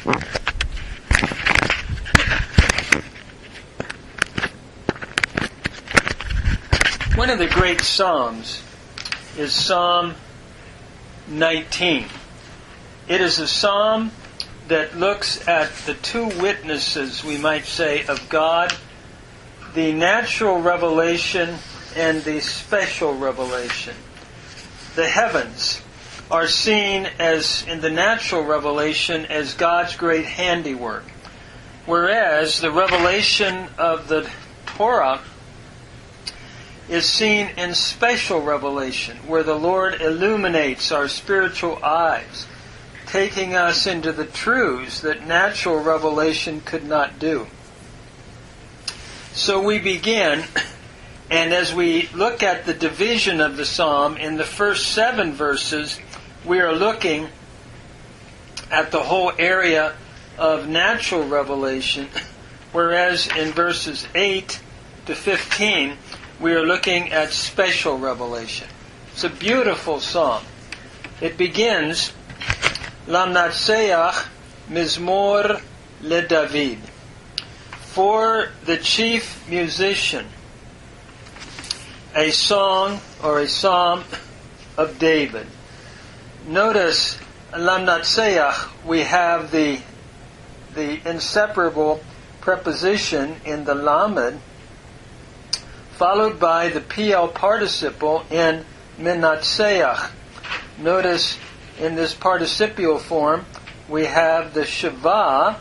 One of the great Psalms is Psalm 19. It is a psalm that looks at the two witnesses, we might say, of God, the natural revelation and the special revelation. The heavens are seen as, in the natural revelation, as God's great handiwork, whereas the revelation of the Torah is seen in special revelation, where the Lord illuminates our spiritual eyes, taking us into the truths that natural revelation could not do. So we begin, and as we look at the division of the psalm, in the first 7 verses, we are looking at the whole area of natural revelation, whereas in verses 8 to 15, we are looking at special revelation. It's a beautiful psalm. It begins, Lamnatseach Mizmor LeDavid, for the chief musician, a song or a psalm of David. Notice, Lamnatseach, we have the inseparable preposition in the Lamed, followed by the PL participle in Menatseach. Notice in this participial form we have the Shava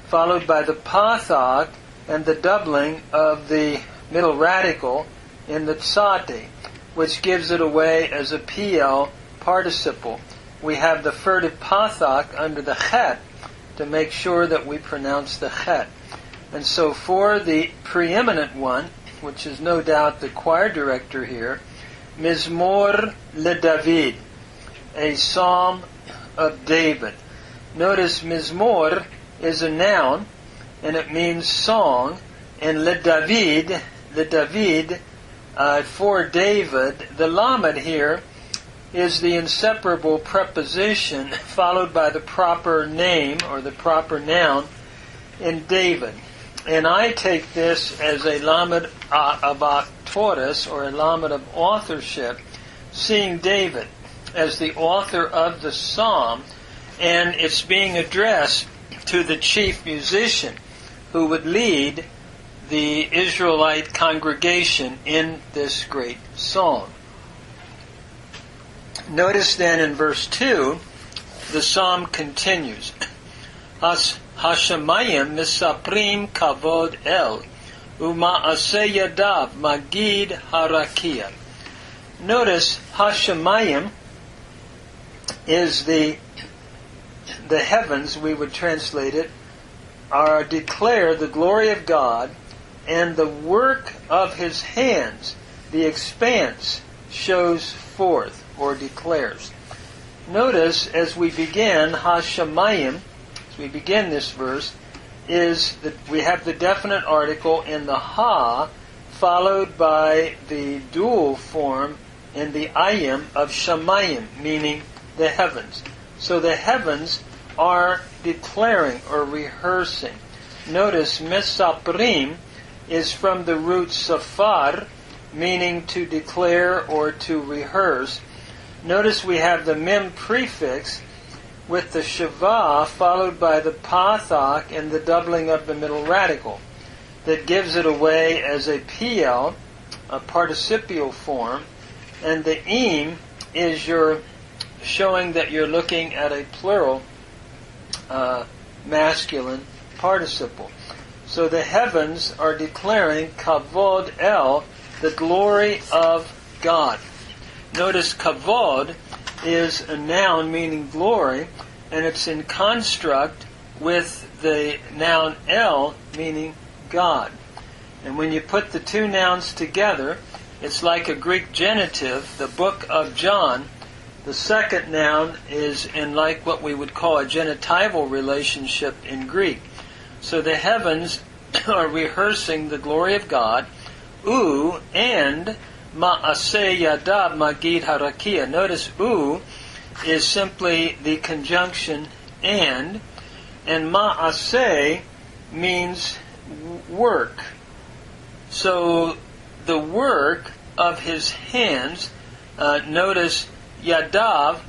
followed by the Pathak and the doubling of the middle radical in the Tsati, which gives it away as a PL participle. We have the furtive Pathak under the Chet to make sure that we pronounce the Chet. And so for the preeminent one, which is no doubt the choir director here, Mizmor LeDavid, a psalm of David. Notice Mizmor is a noun, and it means song, and LeDavid, for David, the Lamed here is the inseparable preposition followed by the proper name or the proper noun in David. And I take this as a lamed of autoris, or a lamed of authorship, seeing David as the author of the psalm, and it's being addressed to the chief musician who would lead the Israelite congregation in this great song. Notice then in verse 2, the psalm continues. Hashemayim misaprim kavod el, uma'aseh yadav magid harakia. Notice Hashemayim is the heavens, we would translate it, are declare the glory of God, and the work of His hands, the expanse, shows forth or declares. Notice as we begin Hashemayim, we begin this verse, is that we have the definite article in the ha, followed by the dual form in the ayim of shamayim, meaning the heavens. So the heavens are declaring or rehearsing. Notice mesaprim is from the root safar, meaning to declare or to rehearse. Notice we have the mem prefix with the Shava followed by the Pathak and the doubling of the middle radical that gives it away as a PL, a participial form, and the Im is your showing that you're looking at a plural masculine participle. So the heavens are declaring Kavod El, the glory of God. Notice Kavod is a noun meaning glory, and it's in construct with the noun El meaning God. And when you put the two nouns together, it's like a Greek genitive, the book of John. The second noun is in like what we would call a genitival relationship in Greek. So the heavens are rehearsing the glory of God, and Ma'aseh Yadav Magid Harakia. Notice is simply the conjunction and And ma'aseh means work. So the work of his hands, notice yadav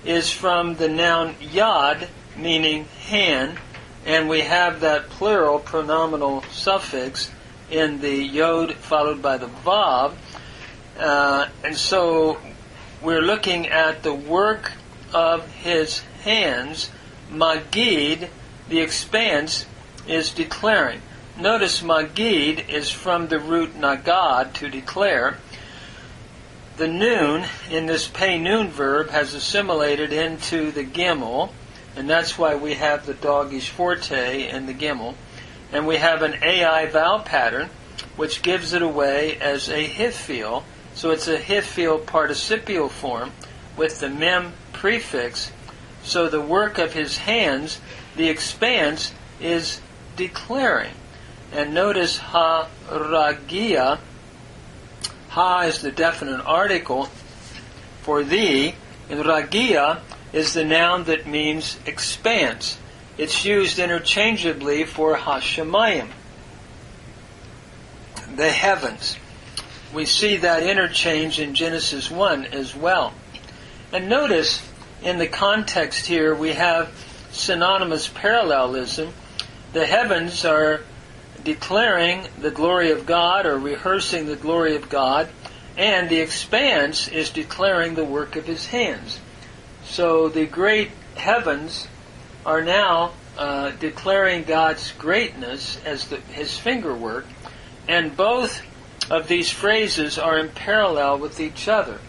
is from the noun yad, meaning hand, and we have that plural pronominal suffix in the yod followed by the vav. And so we're looking at the work of his hands. Magid, the expanse, is declaring. Notice magid is from the root nagad, to declare. The noon in this pay noon verb has assimilated into the gimel, and that's why we have the dogish forte in the gimel. And we have an ai vowel pattern, which gives it away as a hifil. So it's a hifil participial form with the mem prefix. So the work of his hands, the expanse, is declaring. And notice ha-ragia. Ha is the definite article for thee, and ragia is the noun that means expanse. It's used interchangeably for hashemayim, the heavens. We see that interchange in Genesis 1 as well. And notice, in the context here, we have synonymous parallelism. The heavens are declaring the glory of God, or rehearsing the glory of God, and the expanse is declaring the work of his hands. So the great heavens are now declaring God's greatness as his fingerwork, and both of these phrases are in parallel with each other.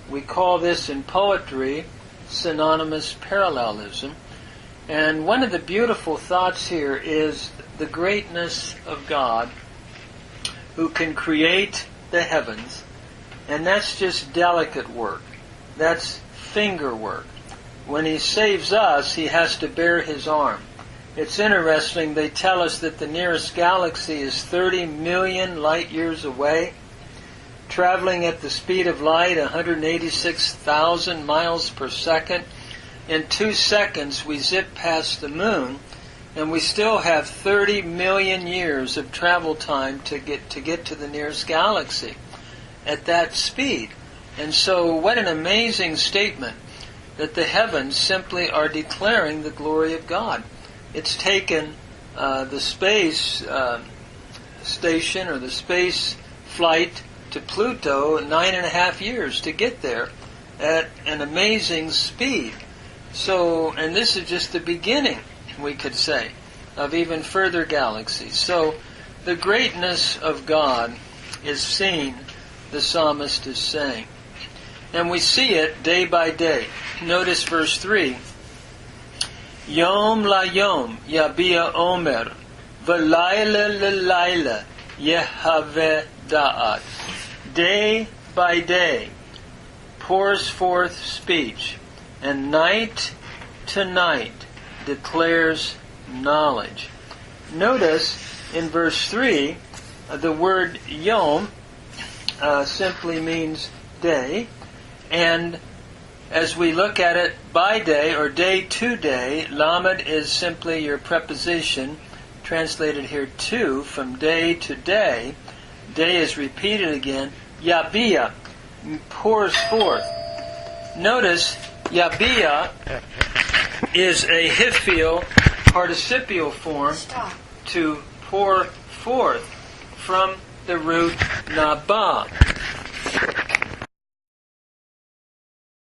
We call this in poetry synonymous parallelism. And one of the beautiful thoughts here is the greatness of God, who can create the heavens, and that's just delicate work. That's finger work. When he saves us, he has to bare his arm. It's interesting, they tell us that the nearest galaxy is 30 million light years away, traveling at the speed of light, 186,000 miles per second. In 2 seconds, we zip past the moon, and we still have 30 million years of travel time to get to the nearest galaxy at that speed. And so what an amazing statement that the heavens simply are declaring the glory of God. It's taken the space station, or the space flight to Pluto 9.5 years to get there at an amazing speed. So, and this is just the beginning, we could say, of even further galaxies. So the greatness of God is seen, the psalmist is saying. And we see it day by day. Notice verse 3. Yom la yom yabia omer, v'layla l'layla yehaveh da'at. Day by day pours forth speech, and night to night declares knowledge. Notice in verse 3, the word yom simply means day, and as we look at it by day, or day to day, lamed is simply your preposition, translated here to, from day to day. Day is repeated again. Yabia, pours forth. Notice, yabia is a hifil participial form to pour forth from the root naba.